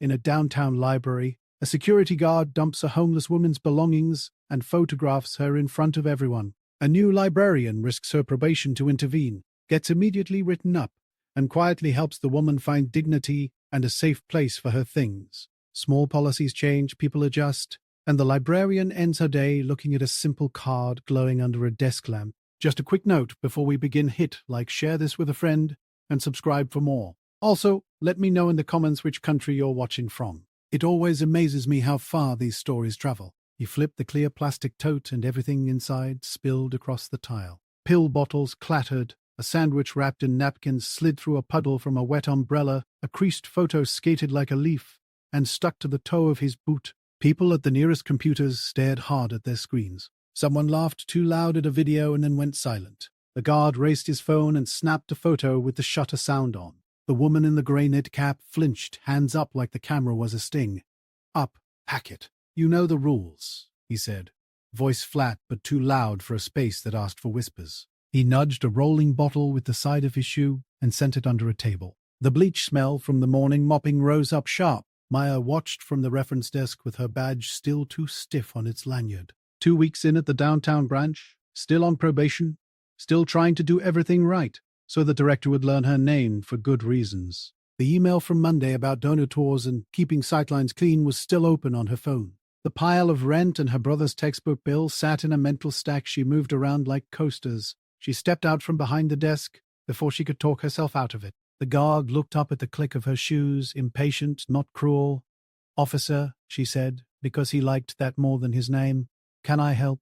In a downtown library, a security guard dumps a homeless woman's belongings and photographs her in front of everyone. A new librarian risks her probation to intervene, gets immediately written up, and quietly helps the woman find dignity and a safe place for her things. Small policies change, people adjust, and the librarian ends her day looking at a simple card glowing under a desk lamp. Just a quick note before we begin: hit like, share this with a friend, and subscribe for more. Also, let me know in the comments which country you're watching from. It always amazes me how far these stories travel. He flipped the clear plastic tote and everything inside spilled across the tile. Pill bottles clattered, a sandwich wrapped in napkins slid through a puddle from a wet umbrella, a creased photo skated like a leaf and stuck to the toe of his boot. People at the nearest computers stared hard at their screens. Someone laughed too loud at a video and then went silent. The guard raised his phone and snapped a photo with the shutter sound on. The woman in the grey knit cap flinched, hands up like the camera was a sting. Up, hack it. You know the rules, he said, voice flat but too loud for a space that asked for whispers. He nudged a rolling bottle with the side of his shoe and sent it under a table. The bleach smell from the morning mopping rose up sharp. Maya watched from the reference desk with her badge still too stiff on its lanyard. 2 weeks in at the downtown branch, still on probation, still trying to do everything right, so the director would learn her name for good reasons. The email from Monday about donor tours and keeping sightlines clean was still open on her phone. The pile of rent and her brother's textbook bill sat in a mental stack she moved around like coasters. She stepped out from behind the desk before she could talk herself out of it. The guard looked up at the click of her shoes, impatient, not cruel. "Officer," she said, because he liked that more than his name. "Can I help?"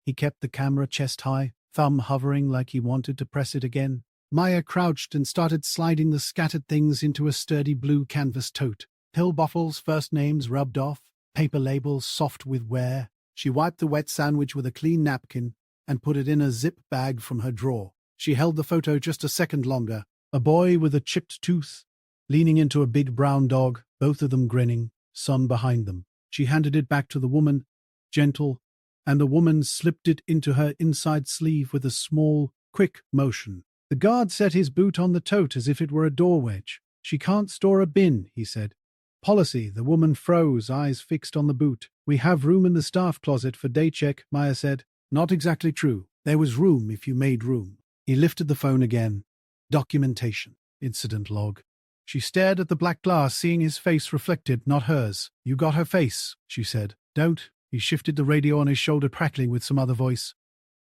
He kept the camera chest high, thumb hovering like he wanted to press it again. Maya crouched and started sliding the scattered things into a sturdy blue canvas tote. Pill bottles, first names rubbed off, paper labels soft with wear. She wiped the wet sandwich with a clean napkin and put it in a zip bag from her drawer. She held the photo just a second longer. A boy with a chipped tooth, leaning into a big brown dog, both of them grinning, son behind them. She handed it back to the woman, gentle, and the woman slipped it into her inside sleeve with a small, quick motion. The guard set his boot on the tote as if it were a door wedge. "She can't store a bin," he said. "Policy." The woman froze, eyes fixed on the boot. "We have room in the staff closet for day check," Maya said. "Not exactly true. There was room if you made room." He lifted the phone again. Documentation. Incident log. She stared at the black glass, seeing his face reflected, not hers. "You got her face," she said. "Don't." He shifted the radio on his shoulder, crackling with some other voice.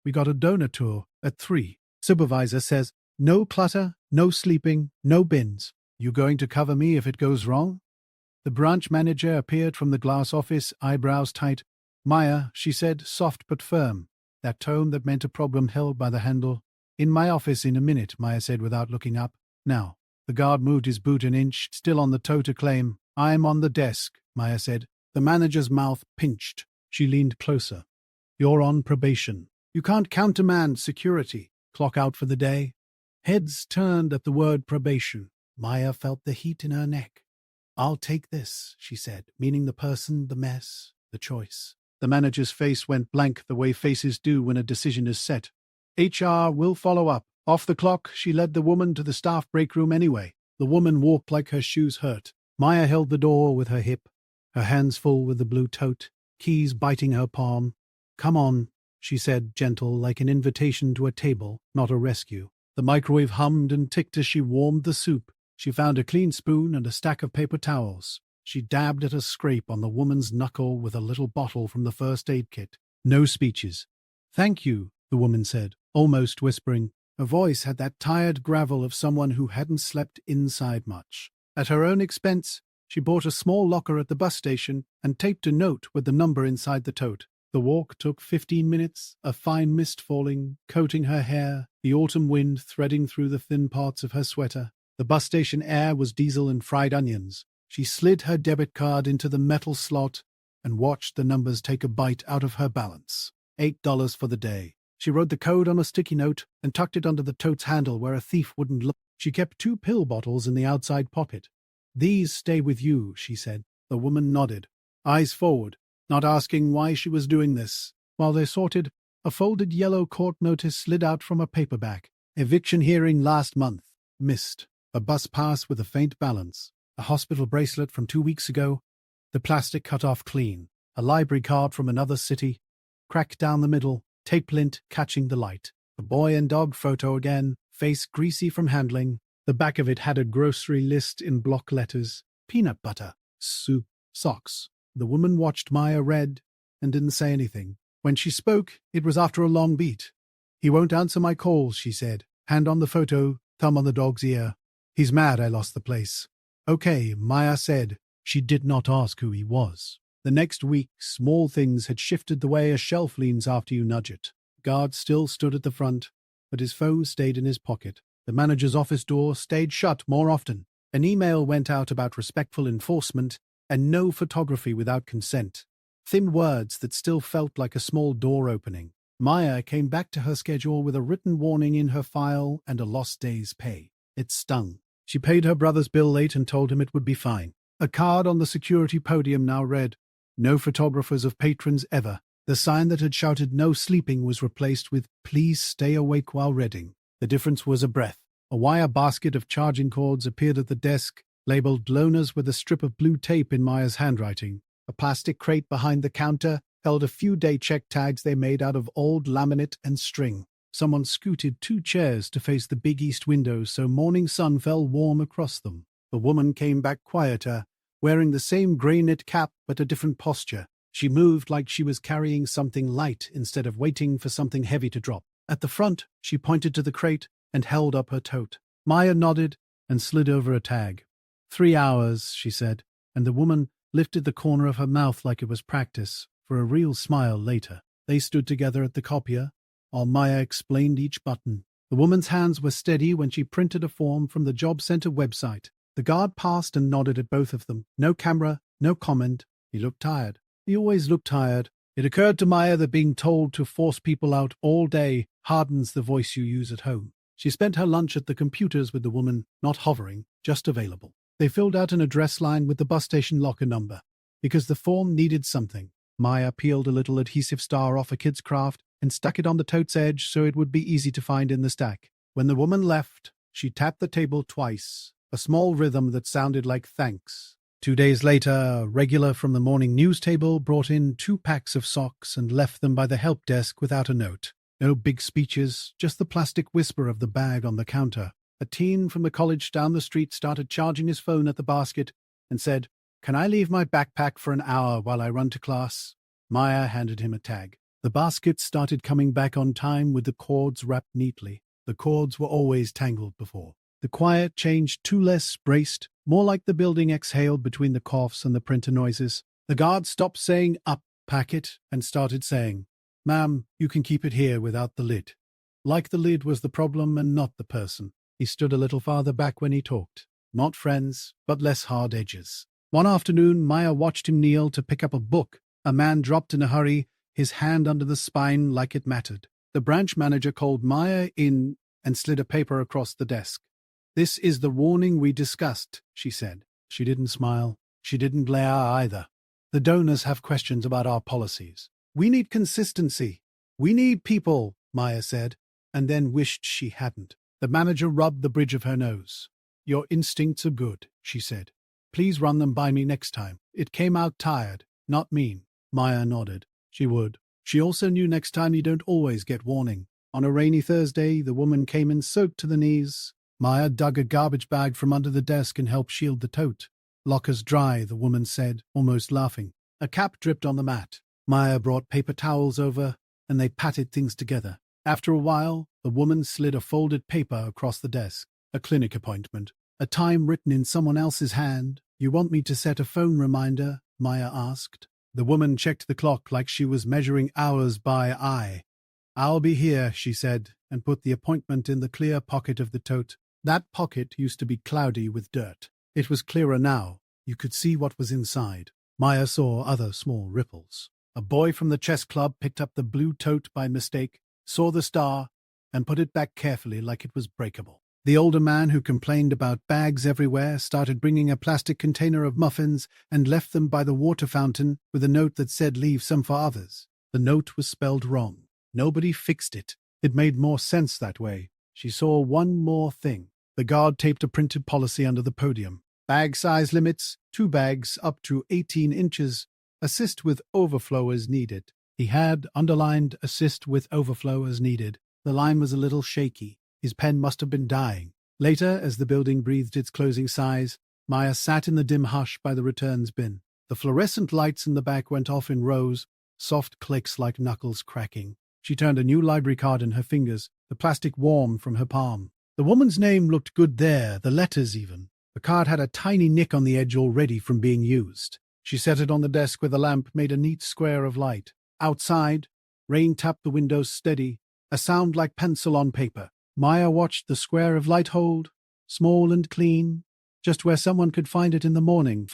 "We got a donor tour at 3. Supervisor says, no clutter, no sleeping, no bins. You going to cover me if it goes wrong?" The branch manager appeared from the glass office, eyebrows tight. "Maya," she said, soft but firm, that tone that meant a problem held by the handle. "In my office in a minute," Maya said without looking up. "Now." The guard moved his boot an inch, still on the toe to claim. "I'm on the desk," Maya said. The manager's mouth pinched. She leaned closer. "You're on probation. You can't countermand security. Clock out for the day." Heads turned at the word probation. Maya felt the heat in her neck. "I'll take this," she said, meaning the person, the mess, the choice. The manager's face went blank the way faces do when a decision is set. "HR will follow up." Off the clock, she led the woman to the staff break room anyway. The woman walked like her shoes hurt. Maya held the door with her hip, her hands full with the blue tote, keys biting her palm. "Come on," she said, gentle, like an invitation to a table, not a rescue. The microwave hummed and ticked as she warmed the soup. She found a clean spoon and a stack of paper towels. She dabbed at a scrape on the woman's knuckle with a little bottle from the first aid kit. "No speeches." "Thank you," the woman said, almost whispering. Her voice had that tired gravel of someone who hadn't slept inside much. At her own expense, she bought a small locker at the bus station and taped a note with the number inside the tote. The walk took 15 minutes, a fine mist falling, coating her hair, the autumn wind threading through the thin parts of her sweater. The bus station air was diesel and fried onions. She slid her debit card into the metal slot and watched the numbers take a bite out of her balance. $8 for the day. She wrote the code on a sticky note and tucked it under the tote's handle where a thief wouldn't look. She kept 2 pill bottles in the outside pocket. "These stay with you," she said. The woman nodded, eyes forward, not asking why she was doing this. While they sorted, a folded yellow court notice slid out from a paperback. "Eviction hearing last month. Missed. A bus pass with a faint balance." A hospital bracelet from 2 weeks ago, the plastic cut off clean. A library card from another city, cracked down the middle, tape lint catching the light. A boy and dog photo again, face greasy from handling. The back of it had a grocery list in block letters. Peanut butter, soup, socks. The woman watched Maya read and didn't say anything. When she spoke, it was after a long beat. "He won't answer my calls," she said. Hand on the photo, thumb on the dog's ear. "He's mad I lost the place." "Okay," Maya said. She did not ask who he was. The next week, small things had shifted the way a shelf leans after you nudge it. Guard still stood at the front, but his phone stayed in his pocket. The manager's office door stayed shut more often. An email went out about respectful enforcement and no photography without consent. Thin words that still felt like a small door opening. Maya came back to her schedule with a written warning in her file and a lost day's pay. It stung. She paid her brother's bill late and told him it would be fine. A card on the security podium now read, "No photographers of patrons ever." The sign that had shouted "No sleeping" was replaced with "Please stay awake while reading." The difference was a breath. A wire basket of charging cords appeared at the desk, labeled "Loners" with a strip of blue tape in Maya's handwriting. A plastic crate behind the counter held a few day check tags they made out of old laminate and string. Someone scooted 2 chairs to face the big east windows so morning sun fell warm across them. The woman came back quieter, wearing the same grey knit cap but a different posture. She moved like she was carrying something light instead of waiting for something heavy to drop. At the front, she pointed to the crate and held up her tote. Maya nodded and slid over a tag. 3 hours, she said, and the woman lifted the corner of her mouth like it was practice, for a real smile later. They stood together at the copier, while Maya explained each button. The woman's hands were steady when she printed a form from the job center website. The guard passed and nodded at both of them. No camera, no comment. He looked tired. He always looked tired. It occurred to Maya that being told to force people out all day hardens the voice you use at home. She spent her lunch at the computers with the woman, not hovering, just available. They filled out an address line with the bus station locker number, because the form needed something. Maya peeled a little adhesive star off a kid's craft and stuck it on the tote's edge so it would be easy to find in the stack. When the woman left, she tapped the table twice, a small rhythm that sounded like thanks. 2 days later, a regular from the morning news table brought in 2 packs of socks and left them by the help desk without a note. No big speeches, just the plastic whisper of the bag on the counter. A teen from the college down the street started charging his phone at the basket and said, "Can I leave my backpack for an hour while I run to class?" Maya handed him a tag. The basket started coming back on time with the cords wrapped neatly. The cords were always tangled before. The quiet changed to less braced, more like the building exhaled between the coughs and the printer noises. The guard stopped saying "up, packet" and started saying, "Ma'am, you can keep it here without the lid." Like the lid was the problem and not the person. He stood a little farther back when he talked. Not friends, but less hard edges. One afternoon, Maya watched him kneel to pick up a book. A man dropped in a hurry, his hand under the spine like it mattered. The branch manager called Maya in and slid a paper across the desk. "This is the warning we discussed," she said. She didn't smile. She didn't glare either. "The donors have questions about our policies. We need consistency. We need people," Maya said, and then wished she hadn't. The manager rubbed the bridge of her nose. "Your instincts are good," she said. "Please run them by me next time." It came out tired, not mean. Maya nodded. She would. She also knew next time you don't always get warning. On a rainy Thursday, the woman came in soaked to the knees. Maya dug a garbage bag from under the desk and helped shield the tote. "Locker's dry," the woman said, almost laughing. A cap dripped on the mat. Maya brought paper towels over, and they patted things together. After a while, the woman slid a folded paper across the desk. "A clinic appointment. A time written in someone else's hand. You want me to set a phone reminder?" Maya asked. The woman checked the clock like she was measuring hours by eye. "I'll be here," she said, and put the appointment in the clear pocket of the tote. That pocket used to be cloudy with dirt. It was clearer now. You could see what was inside. Maya saw other small ripples. A boy from the chess club picked up the blue tote by mistake, saw the star, and put it back carefully like it was breakable. The older man who complained about bags everywhere started bringing a plastic container of muffins and left them by the water fountain with a note that said "Leave some for others." The note was spelled wrong. Nobody fixed it. It made more sense that way. She saw one more thing. The guard taped a printed policy under the podium. Bag size limits, 2 bags up to 18 inches. Assist with overflow as needed. He had underlined assist with overflow as needed. The line was a little shaky. His pen must have been dying. Later, as the building breathed its closing sighs, Maya sat in the dim hush by the returns bin. The fluorescent lights in the back went off in rows, soft clicks like knuckles cracking. She turned a new library card in her fingers, the plastic warm from her palm. The woman's name looked good there, the letters even. The card had a tiny nick on the edge already from being used. She set it on the desk where the lamp made a neat square of light. Outside, rain tapped the windows steady, a sound like pencil on paper. Maya watched the square of light hold, small and clean, just where someone could find it in the morning.